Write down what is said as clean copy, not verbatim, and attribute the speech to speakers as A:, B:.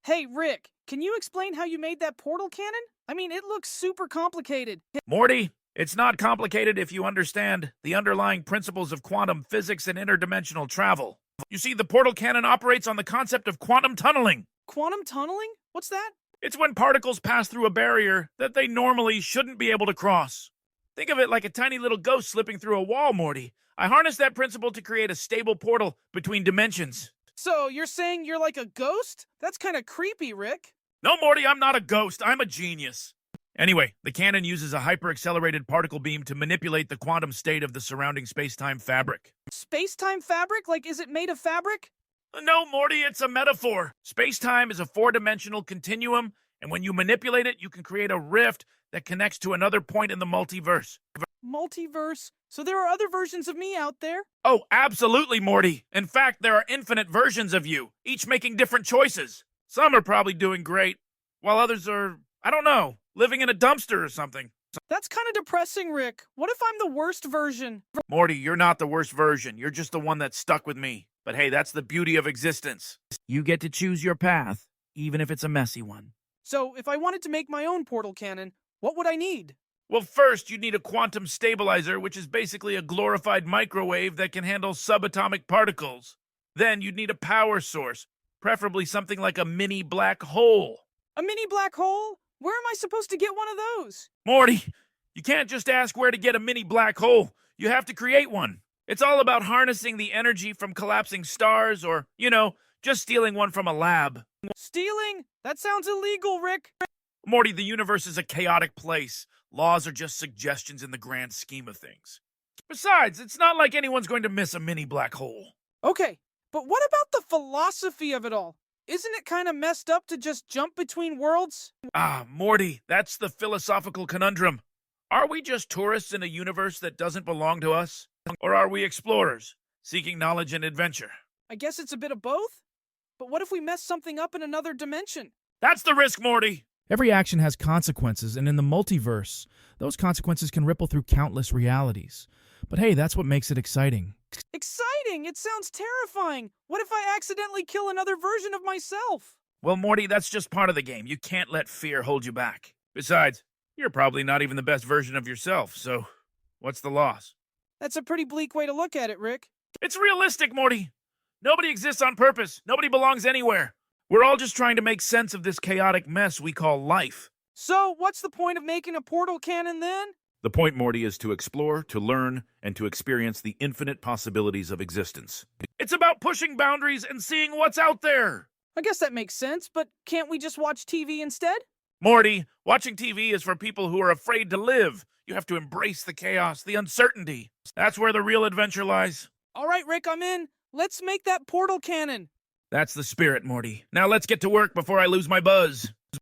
A: Hey, Rick, can you explain how you made that portal cannon? I mean, it looks super complicated.
B: Morty, it's not complicated if you understand the underlying principles of quantum physics and interdimensional travel. You see, the portal cannon operates on the concept of quantum tunneling.
A: Quantum tunneling? What's that?
B: It's when particles pass through a barrier that they normally shouldn't be able to cross. Think of it like a tiny little ghost slipping through a wall, Morty. I harnessed that principle to create a stable portal between dimensions.
A: So, you're saying you're like a ghost? That's kind of creepy, Rick.
B: No, Morty, I'm not a ghost. I'm a genius. Anyway, the cannon uses a hyper-accelerated particle beam to manipulate the quantum state of the surrounding space-time fabric.
A: Space-time fabric? Like, is it made of fabric?
B: No, Morty, it's a metaphor. Space-time is a four-dimensional continuum, and when you manipulate it, you can create a rift that connects to another point in the multiverse.
A: Multiverse? So there are other versions of me out there?
B: Oh, absolutely, Morty. In fact, there are infinite versions of you, each making different choices. Some are probably doing great, while others are, I don't know, living in a dumpster or something.
A: That's kind of depressing, Rick. What if I'm the worst version?
B: Morty, you're not the worst version. You're just the one that's stuck with me. But hey, that's the beauty of existence. You get to choose your path, even if it's a messy one.
A: So, if I wanted to make my own portal cannon, what would I need?
B: Well, first, you'd need a quantum stabilizer, which is basically a glorified microwave that can handle subatomic particles. Then you'd need a power source, preferably something like a mini black hole.
A: A mini black hole? Where am I supposed to get one of those?
B: Morty, you can't just ask where to get a mini black hole. You have to create one. It's all about harnessing the energy from collapsing stars or, just stealing one from a lab.
A: Stealing? That sounds illegal, Rick.
B: Morty, the universe is a chaotic place. Laws are just suggestions in the grand scheme of things. Besides, it's not like anyone's going to miss a mini black hole.
A: Okay, but what about the philosophy of it all? Isn't it kind of messed up to just jump between worlds?
B: Ah, Morty, that's the philosophical conundrum. Are we just tourists in a universe that doesn't belong to us? Or are we explorers, seeking knowledge and adventure?
A: I guess it's a bit of both. But what if we mess something up in another dimension?
B: That's the risk, Morty!
C: Every action has consequences, and in the multiverse, those consequences can ripple through countless realities. But hey, that's what makes it exciting.
A: Exciting! It sounds terrifying! What if I accidentally kill another version of myself?
B: Well, Morty, that's just part of the game. You can't let fear hold you back. Besides, you're probably not even the best version of yourself, so what's the loss?
A: That's a pretty bleak way to look at it, Rick.
B: It's realistic, Morty. Nobody exists on purpose. Nobody belongs anywhere. We're all just trying to make sense of this chaotic mess we call life.
A: So, what's the point of making a portal cannon then?
B: The point, Morty, is to explore, to learn, and to experience the infinite possibilities of existence. It's about pushing boundaries and seeing what's out there.
A: I guess that makes sense, but can't we just watch TV instead?
B: Morty, watching TV is for people who are afraid to live. You have to embrace the chaos, the uncertainty. That's where the real adventure lies.
A: All right, Rick, I'm in. Let's make that portal cannon.
B: That's the spirit, Morty. Now let's get to work before I lose my buzz.